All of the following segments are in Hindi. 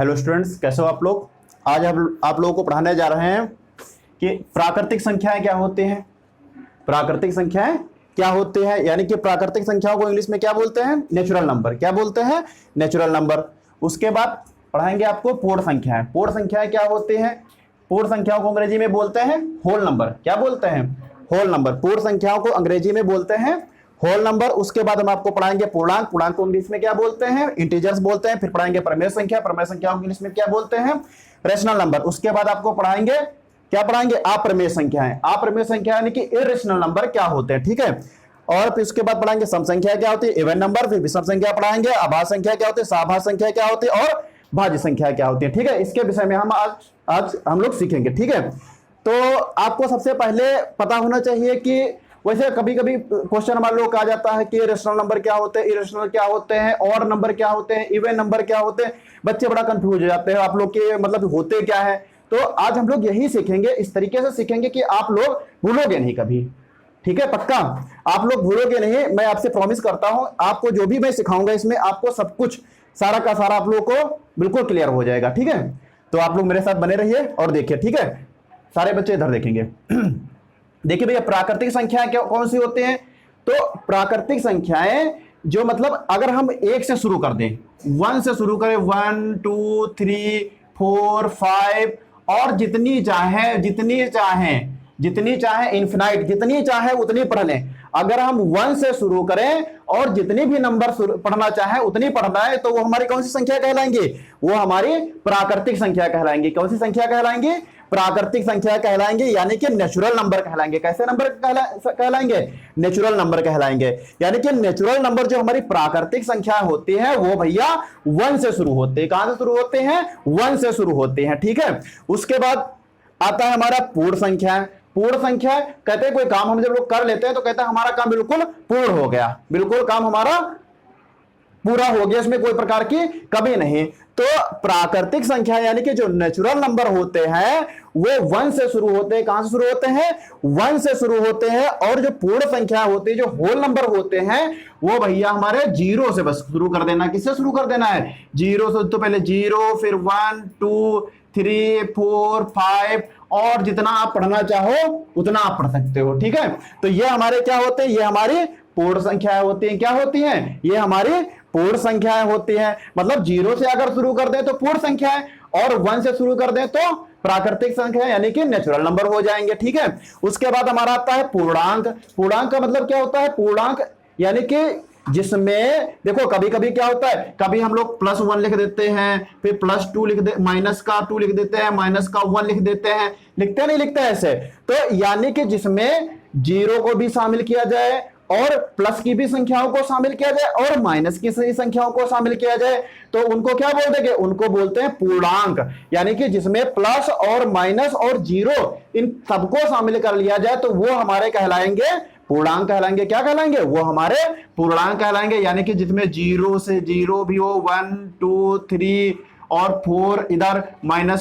हेलो स्टूडेंट्स, कैसे हो आप लोग। आज हम आप लोगों को पढ़ाने जा रहे हैं कि प्राकृतिक संख्याएं क्या होती हैं। प्राकृतिक संख्याएं क्या होती हैं, यानी कि प्राकृतिक संख्याओं को इंग्लिश में क्या बोलते हैं, नेचुरल नंबर। क्या बोलते हैं, नेचुरल नंबर। उसके बाद पढ़ाएंगे आपको पूर्ण संख्याएं। पूर्ण संख्याएं क्या होती हैं, पूर्ण संख्याओं को अंग्रेजी में बोलते हैं होल नंबर। क्या बोलते हैं, होल नंबर। पूर्ण संख्याओं को अंग्रेजी में बोलते हैं होल नंबर। उसके बाद हम आपको पढ़ाएंगे पूर्णांक। पूर्णांक को इंग्लिश में क्या बोलते हैं, इंटीजर्स बोलते हैं। फिर पढ़ाएंगे प्रमेय संख्या। प्रमेय संख्याओं को इंग्लिश में क्या बोलते हैं, रेशनल नंबर। उसके बाद आपको पढ़ाएंगे, क्या पढ़ाएंगे, अप्रमेय संख्याएं। अप्रमेय संख्या यानी कि इर्रेशनल नंबर क्या होते हैं, ठीक है। और फिर उसके बाद पढ़ाएंगे सम संख्या क्या होती है, इवन नंबर। फिर विषम संख्या पढ़ाएंगे, आभाज्य संख्या क्या होती है, सहभाज्य संख्या क्या होती है, और भाज्य संख्या क्या होती है, ठीक है। इसके विषय में हम आज हम लोग सीखेंगे, ठीक है। तो आपको सबसे पहले पता होना चाहिए कि वैसे कभी कभी क्वेश्चन हमारे लोग आ जाता है कि रेशनल नंबर क्या होते हैं, इरेशनल क्या होते हैं, और नंबर क्या होते हैं, इवन नंबर क्या होते हैं। बच्चे बड़ा कंफ्यूज हो जाते हैं आप लोग के मतलब होते क्या है। तो आज हम लोग यही सीखेंगे, इस तरीके से सीखेंगे कि आप लोग भूलोगे नहीं कभी, ठीक है। पक्का आप लोग भूलोगे नहीं, मैं आपसे प्रॉमिस करता हूं। आपको जो भी मैं सिखाऊंगा इसमें आपको सब कुछ सारा का सारा आप लोग को बिल्कुल क्लियर हो जाएगा, ठीक है। तो आप लोग मेरे साथ बने रहिए और देखिए, ठीक है। सारे बच्चे इधर देखेंगे। देखिए भैया, प्राकृतिक संख्याएं कौन सी होती हैं। तो प्राकृतिक संख्याएं जो मतलब अगर हम एक से शुरू कर दें, 1 से शुरू करें, 1 2 3 4 5 और जितनी चाहे इन्फिनाइट, जितनी चाहे उतनी पढ़ लें। अगर हम 1 से शुरू करें और जितनी भी नंबर पढ़ना चाहे उतनी पढ़ना है, तो वो हमारी कौन सी संख्या कहलाएंगी, वो हमारी प्राकृतिक संख्या कहलाएंगी। कौन सी संख्या कहलाएंगी, प्राकृतिक संख्या कहलाएंगे, यानी कि नेचुरल नंबर कहलाएंगे। कैसे नंबर कहलाएंगे, नेचुरल नंबर कहलाएंगे। यानी कि नेचुरल नंबर जो हमारी प्राकृतिक संख्या होती है वो भैया 1 से शुरू होते हैं। कहां से शुरू होते हैं, 1 से शुरू होते हैं, ठीक है। उसके बाद आता है हमारा पूर्ण संख्या। पूर्ण संख्या कहते हैं कोई काम हम जब लोग कर लेते हैं तो कहते हैं हमारा काम बिल्कुल पूर्ण हो गया, बिल्कुल काम हमारा पूरा हो गया, इसमें कोई प्रकार की कमी नहीं। तो प्राकृतिक संख्या यानी कि जो नेचुरल नंबर होते हैं वो 1 से शुरू होते हैं। कहां से शुरू होते हैं, 1 से शुरू होते हैं। और जो पूर्ण संख्या होती है, जो होल नंबर होते हैं, वो भैया हमारे 0 से बस शुरू कर देना। किससे शुरू कर देना है, 0 से। तो पहले 0, फिर 1 2 3 4 5 और जितना आप पढ़ना चाहो उतना आप पढ़ सकते हो, ठीक है। तो ये हमारे क्या होते हैं, ये हमारी पूर्ण संख्याएं होती हैं। क्या होती हैं, ये हमारी पूर्ण संख्याएं होती हैं। मतलब 0 से अगर शुरू कर दें तो पूर्ण संख्या है, और 1 से शुरू कर दें तो प्राकृतिक संख्या यानी कि नेचुरल नंबर हो जाएंगे, ठीक है। उसके बाद हमारा आता है पूर्णांक। पूर्णांक का मतलब क्या होता है, पूर्णांक यानी कि जिसमें देखो कभी कभी क्या होता है, कभी हम लोग +1 लिख देते हैं, फिर +2 लिख दे, -2 लिख देते हैं, -1 लिख देते हैं, लिखते नहीं लिखते ऐसे। तो यानी कि जिसमें 0 को भी शामिल किया जाए और प्लस की भी संख्याओं को शामिल किया जाए और माइनस की सही संख्याओं को शामिल किया जाए, तो उनको क्या बोल देंगे, उनको बोलते हैं पूर्णांक। यानी कि जिसमें प्लस और माइनस और 0 इन सबको शामिल कर लिया जाए तो वो हमारे कहलाएंगे पूर्णांक कहलाएंगे। क्या कहलाएंगे, वो हमारे पूर्णांक कहलाएंगे। यानी कि जिसमें 0 से 0 भी हो, 1 2 3 और 4, इधर -1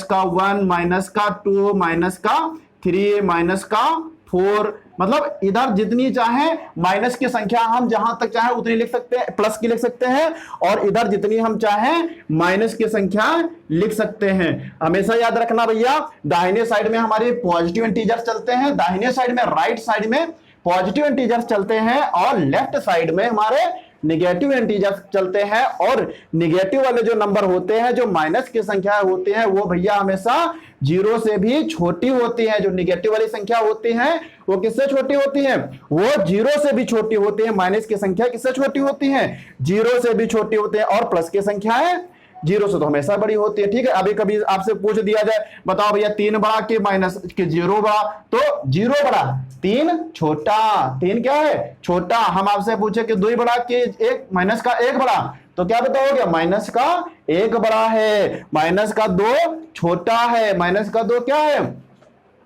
-2 -3 -4, मतलब इधर जितनी चाहे माइनस की संख्या हम जहां तक चाहे उतनी लिख सकते हैं, प्लस की लिख सकते हैं, और इधर जितनी हम चाहे माइनस की संख्या लिख सकते हैं। हमेशा याद रखना भैया, दाहिने साइड में हमारे पॉजिटिव इंटीजर्स चलते हैं, दाहिने साइड में राइट साइड में पॉजिटिव इंटीजर्स चलते हैं, और लेफ्ट साइड में हमारे निगेटिव इंटीजर्स चलते हैं। और निगेटिव वाले जो नंबर होते हैं, जो माइनस की संख्या होती है, वो भैया हमेशा 0 से भी छोटी होती है। जो निगेटिव वाली संख्या होती है वो किससे छोटी होती है, वो 0 से भी छोटी होती है। माइनस की संख्या किससे छोटी होती है, 0 से भी छोटी होती है। और प्लस की संख्याएं 0 से तो हमेशा बड़ी होती है, ठीक है। अभी कभी आपसे पूछ दिया जाए, बताओ भैया 3 बड़ा कि माइनस के 0 बड़ा, तो 0 बड़ा, 3 छोटा। 3 क्या है, छोटा। हम आपसे पूछे कि 2 बड़ा कि 1 माइनस का 1 बड़ा, तो क्या बताओगे, माइनस का 1 बड़ा है, माइनस का 2 छोटा है, माइनस का 2 क्या है,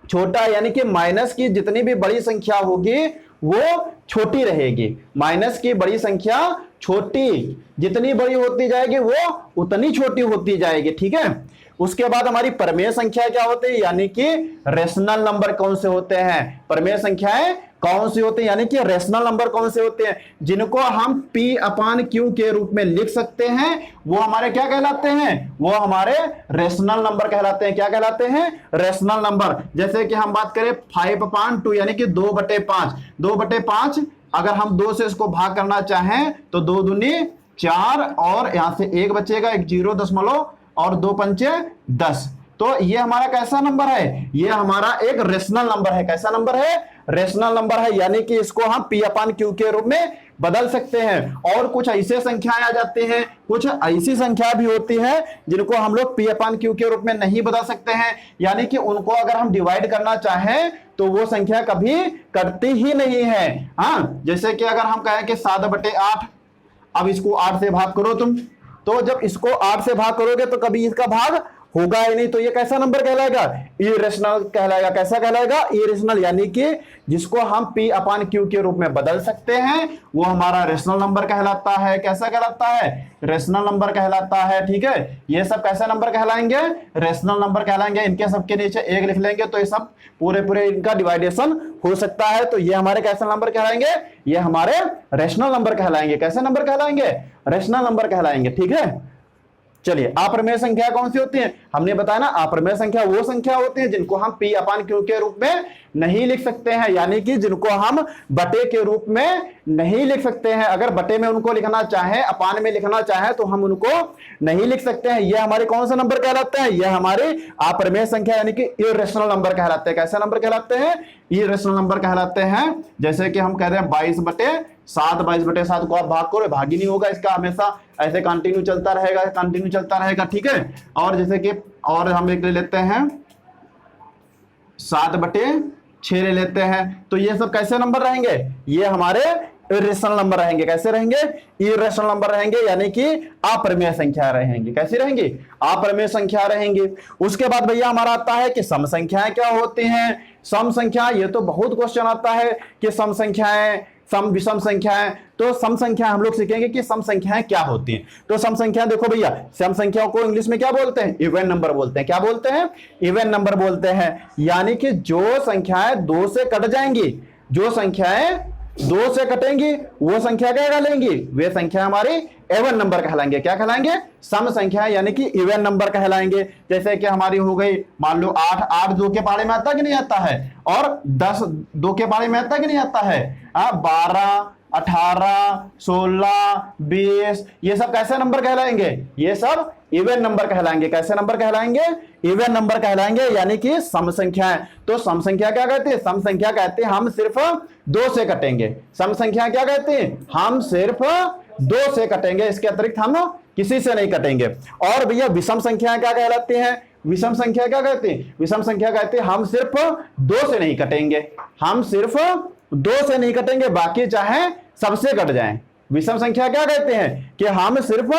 छोटा। यानी कि माइनस की जितनी भी बड़ी संख्या होगी वो छोटी रहेगी। माइनस की बड़ी संख्या छोटी, जितनी बड़ी होती जाएगी वो उतनी छोटी होती जाएगी, ठीक है। उसके बाद हमारी परमेय संख्या क्या होती है, यानी कि रेशनल नंबर कौन से होते हैं, परमेय संख्याएं कौन से होते हैं, यानी कि रेशनल नंबर कौन से होते हैं जिनको हम P अपान Q के रूप में लिख सकते हैं, वो हमारे क्या कहलाते हैं, वो हमारे रेशनल नंबर कहलाते हैं। क्या कहलाते हैं, रेशनल नंबर। जैसे कि हम बात करें 5/2 यानी कि 2/5, 2/5 अगर हम 2 से इसको भाग करना चाहें तो 2 दूनी 4 और यहां से 1 बचेगा, 1 0 दशमलव और 2 पंचे 10। तो ये हमारा कैसा नंबर है, ये हमारा एक रेशनल नंबर है। कैसा नंबर है, रेशनल नंबर है, यानी कि इसको हम P अपान Q के रूप में बदल सकते हैं। और कुछ ऐसे संख्याएं आ जाती हैं, कुछ ऐसी संख्या भी होती है जिनको हम लोग P अपान Q के रूप में नहीं बदल सकते हैं, यानी कि उनको अगर हम डिवाइड करना चाहें तो वो संख्या कभी कटती ही नहीं है। हाँ, जैसे कि अगर हम कहें कि 7/8, अब इसको 8 से भाग करो तुम, तो जब इसको 8 से भाग करोगे तो कभी इसका भाग होगा ही नहीं, तो ये कैसा नंबर कहलाएगा, इरेशनल कहलाएगा। कैसा कहलाएगा, इरेशनल, यानी कि जिसको हम P अपान Q के रूप में बदल सकते हैं वो हमारा रेशनल नंबर कहलाता है। कैसा कहलाता है, रेशनल नंबर कहलाता है। ठीक है, ये सब कैसे नंबर कहलाएंगे, रेशनल नंबर कहलाएंगे। इनके सबके नीचे 1 लिख लेंगे तो ये सब पूरे इनका डिवाइडेशन हो सकता है, तो ये हमारे कैसे नंबर कहलाएंगे, ये हमारे रेशनल नंबर कहलाएंगे। कैसे नंबर कहलाएंगे, रेशनल नंबर कहलाएंगे। ठीक है, चलिए अप्रमेय संख्या कौन सी होती है, हमने बताया ना, अप्रमेय संख्या वो संख्या होती है जिनको हम P अपान Q के रूप में नहीं लिख सकते हैं, यानी कि जिनको हम बटे के रूप में नहीं लिख सकते हैं। अगर बटे में उनको लिखना चाहे, अपान में लिखना चाहे तो हम उनको नहीं लिख सकते हैं। ये हमारे कौन से नंबर कहलाते हैं, ये हमारे अप्रमेय संख्या यानी कि इरेशनल नंबर कहलाते हैं। कैसे नंबर कहलाते हैं, इरेशनल नंबर कहलाते हैं। जैसे कि हम कह रहे हैं 22/7, 22/7 को आप भाग करो, भाग ही नहीं होगा, इसका हमेशा ऐसे कंटिन्यू चलता रहेगा, कंटिन्यू चलता रहेगा। ठीक है, और जैसे कि और हम एक ले लेते हैं 7/6 ले लेते हैं, तो ये सब कैसे नंबर रहेंगे, ये हमारे इरेशनल नंबर रहेंगे। कैसे रहेंगे, इरेशनल नंबर रहेंगे, यानी कि अप्रमेय संख्या रहेंगे। कैसी रहेंगी, अप्रमेय संख्या रहेंगी। उसके बाद भैया हमारा आता है कि सम संख्याएं क्या होती हैं। सम संख्या, ये तो बहुत क्वेश्चन आता है कि सम संख्याएं, सम विषम संख्याएं, तो सम संख्या हम लोग सीखेंगे कि सम संख्याएं क्या होती हैं। तो सम संख्या देखो भैया, सम संख्याओं को इंग्लिश में क्या बोलते हैं, इवन नंबर बोलते हैं। क्या बोलते हैं, इवन नंबर बोलते हैं, यानी कि जो संख्याएं 2 से कट जाएंगी, जो संख्याएं 2 से कटेंगी वो संख्या क्या कहलाएंगी, वे संख्या हमारी एवन नंबर कहलाएंगे। क्या कहलाएंगे, सम संख्या यानी कि इवन नंबर कहलाएंगे। जैसे कि हमारी हो गई मान लो 8 2 के पारे में आता कि नहीं आता है, और 10 2 के पारे में आता कि नहीं आता है, 12 18 16 20, ये सब कैसे नंबर कहलाएंगे, ये सब इवन नंबर कहलाएंगे। कैसे नंबर कहलाएंगे, इवन नंबर कहलाएंगे, यानी कि सम संख्याएं। तो सम संख्या क्या कहते हैं, सम संख्या कहते हैं हम सिर्फ 2 से कटेंगे। सम संख्या क्या कहते हैं, हम सिर्फ 2 से कटेंगे, इसके अतिरिक्त हम किसी से नहीं कटेंगे। और भैया विषम संख्या क्या कहलाती हैं, विषम संख्या क्या कहते हैं, विषम संख्या कहते हैं हम सिर्फ 2 से नहीं कटेंगे, हम सिर्फ 2 से नहीं कटेंगे, बाकी चाहे सबसे कट जाएं। विषम संख्या क्या कहते हैं कि हम सिर्फ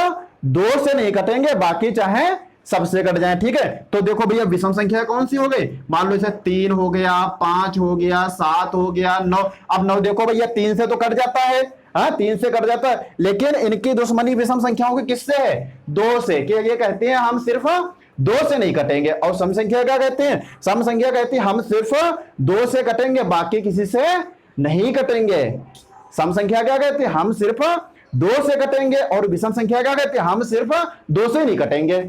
2 से नहीं कटेंगे, बाकी चाहे सबसे कट जाए। ठीक है, तो देखो भैया विषम संख्या कौन सी हो गई, मान लो इसे 3 हो गया, 5 हो गया, 7 हो गया, 9। अब 9 देखो भैया 3 से तो कट जाता है, हाँ 3 से कट जाता है, लेकिन इनकी दुश्मनी विषम संख्याओं की किससे है, 2 से, कि ये कहते हैं हम सिर्फ 2 से नहीं कटेंगे। और सम संख्या क्या कहते हैं, सम संख्या कहती है हम सिर्फ 2 से कटेंगे, बाकी किसी से नहीं कटेंगे। सम संख्या क्या कहते हैं, हम सिर्फ 2 से कटेंगे, और विषम संख्या क्या कहते हैं, हम सिर्फ 2 से नहीं कटेंगे।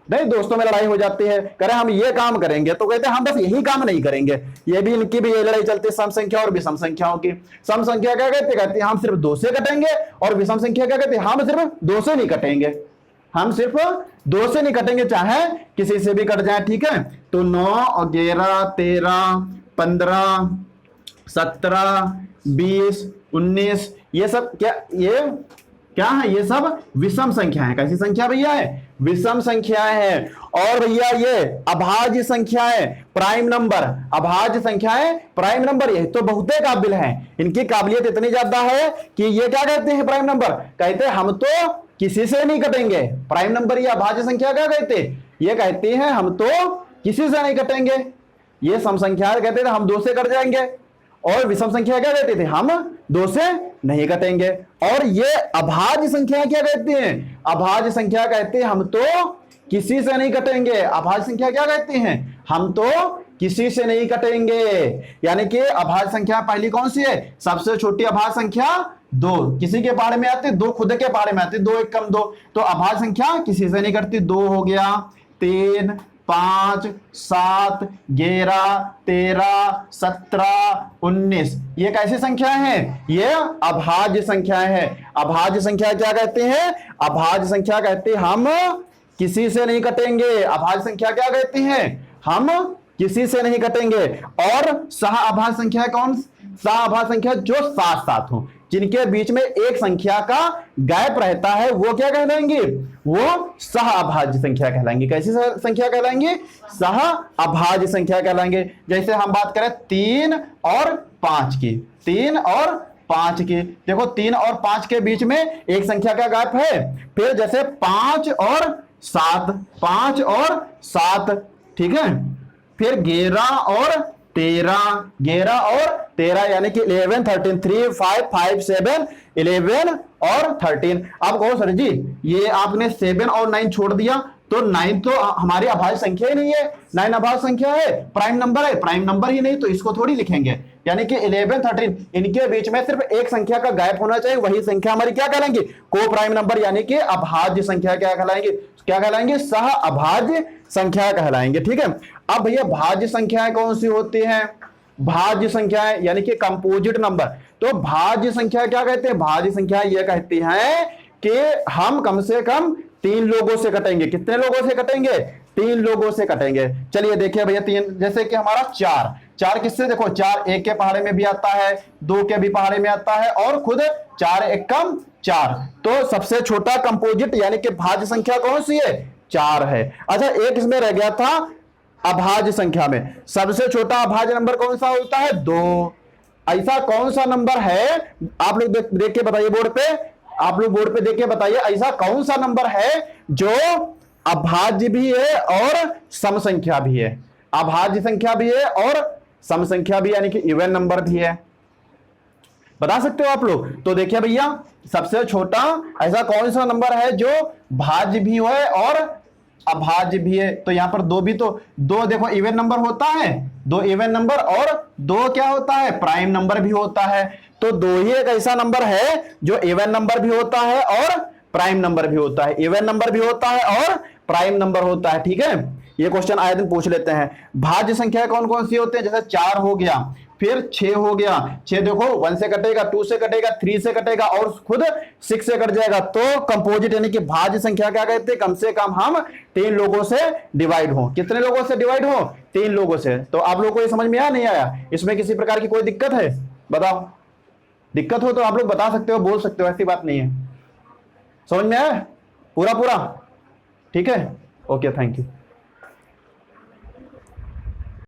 नहीं, दोस्तों में लड़ाई हो जाती है, करें हम ये काम करेंगे तो कहते हैं हम बस यही काम नहीं करेंगे। ये भी इनकी भी ये लड़ाई चलती है सम संख्या और विषम संख्याओं की। सम संख्या क्या कहते हैं हम सिर्फ 2 से कटेंगे, और विषम संख्या क्या कहते हैं हम सिर्फ 2 से नहीं कटेंगे, हम सिर्फ 2 से नहीं कटेंगे, चाहे किसी से भी कट जाए। ठीक है, तो 9 11 13 15 17 20 19, ये सब क्या है, ये सब विषम संख्या है। कैसी संख्या भैया है, विषम संख्याएं हैं। और भैया ये अभाज्य संख्याएं, प्राइम नंबर, अभाज्य संख्याएं प्राइम नंबर, ये तो बहुते काबिल हैं, इनकी काबिलियत इतनी ज्यादा है कि ये क्या कहते हैं, प्राइम नंबर कहते हैं हम तो किसी से नहीं कटेंगे। प्राइम नंबर या अभाज्य संख्या क्या कहते हैं, ये कहती है हम तो किसी से नहीं कटेंगे। ये सम संख्या कहते थे हम 2 से कट जाएंगे, और विषम संख्या क्या कहते थे हम 2 से नहीं कटेंगे। और ये अभाज्य संख्या क्या कहते हैं, अभाज्य संख्या कहते हैं हम तो किसी से नहीं कटेंगे। अभाज्य संख्या क्या कहते हैं, हम तो किसी से नहीं कटेंगे। यानी कि अभाज्य संख्या पहली कौन सी है, सबसे छोटी अभाज्य संख्या 2, किसी के पहाड़े में आती, 2 खुद के पहाड़े में आती, 2 1 कम 2, तो अभाज्य संख्या किसी से नहीं कटती। 2 हो गया, 3 5 7 11 13 17 19, ये कैसी संख्या है, ये अभाज्य संख्या है। अभाज्य संख्या क्या कहते हैं, अभाज्य संख्या कहते हैं हम किसी से नहीं कटेंगे। अभाज्य संख्या क्या कहते हैं, हम किसी से नहीं कटेंगे। और सह अभाज्य संख्या कौन, सह अभाज्य संख्या जो साथ साथ हो, जिनके बीच में एक संख्या का गैप रहता है, वो क्या कहलाएंगे, वो सह अभाज्य संख्या कहलाएंगे। कैसी संख्या कहलाएंगे, सह अभाज्य संख्या कहलाएंगे। जैसे हम बात करें 3 और 5 की, 3 और 5 की, देखो 3 और 5 के बीच में एक संख्या का गैप है। फिर जैसे 5 और 7, 5 और 7, ठीक है। फिर 11 और 13, 11 और 13, यानी कि 11 13, 3 5 5 7 11 और 13। अब कहो सर जी ये आपने 7 और 9 छोड़ दिया, तो 9 तो हमारी अभाज्य संख्या ही नहीं है, 9 अभाज्य संख्या है, प्राइम नंबर है, प्राइम नंबर ही नहीं, तो इसको थोड़ी लिखेंगे। यानी कि 11 13 इनके बीच में सिर्फ एक संख्या का गैप होना चाहिए, वही संख्या हमारी क्या कहलाएंगे, को प्राइम नंबर, यानी कि अभाज्य संख्या क्या कहलाएंगे, क्या कहलाएंगे, सह अभाज्य संख्या कहलाएंगे। ठीक है। अब भैया भाज्य संख्याएं कौन सी होती हैं, भाज्य संख्याएं यानी कि कंपोजिट नंबर। तो भाज्य संख्या क्या कहते हैं, भाज्य संख्या ये कहती हैं कि हम कम से कम 3 लोगों से कटेंगे। कितने लोगों से कटेंगे, 3 लोगों से कटेंगे। चलिए देखिए भैया 3, जैसे कि हमारा 4 किससे, देखो 4 1 के पहाड़े में भी आता है, 2 के भी पहाड़े में आता है, और खुद 4 1 कम 4, तो सबसे छोटा कंपोजिट यानी कि भाज्य संख्या कौन सी है, 4 है। अच्छा एक इसमें रह गया था अभाज्य संख्या में, सबसे छोटा अभाज्य नंबर कौन सा होता है, 2। ऐसा कौन सा नंबर है, आप लोग देख के बताइए बोर्ड पे, आप लोग बोर्ड पे देख के बताइए ऐसा कौन सा नंबर है जो अभाज्य भी है और सम संख्या भी है, अभाज्य संख्या भी है और सम संख्या भी, यानी कि इवन नंबर भी है। बता सकते हो आप लोग। तो देखिए भैया सबसे छोटा ऐसा कौन सा नंबर है जो भाज्य भी है और अभाज्य भी है, तो यहां पर 2 भी, तो 2 देखो इवन नंबर होता है, 2 इवन नंबर, और 2 क्या होता है, प्राइम नंबर भी होता है। तो 2 ही एक ऐसा नंबर है जो इवन नंबर भी होता है और प्राइम नंबर भी होता है, इवन नंबर भी होता है और प्राइम नंबर होता है। ठीक है, ये क्वेश्चन आए दिन पूछ लेते हैं। भाज्य संख्या कौन कौन सी होती है, जैसे 4 हो गया, फिर 6 हो गया, 6 देखो 1 से कटेगा, 2 से कटेगा, 3 से कटेगा, और खुद 6 से कट जाएगा। तो कंपोजिट यानी कि भाज्य संख्या क्या कहते हैं, कम से कम हम 3 लोगों से डिवाइड हो। कितने लोगों से डिवाइड हो, 3 लोगों से। तो आप लोगों को ये समझ में आया नहीं आया, इसमें किसी प्रकार की कोई दिक्कत है, बताओ। दिक्कत हो तो आप लोग बता सकते हो, बोल सकते हो, ऐसी बात नहीं है। समझ में आया पूरा पूरा, ठीक है, ओके, थैंक यू।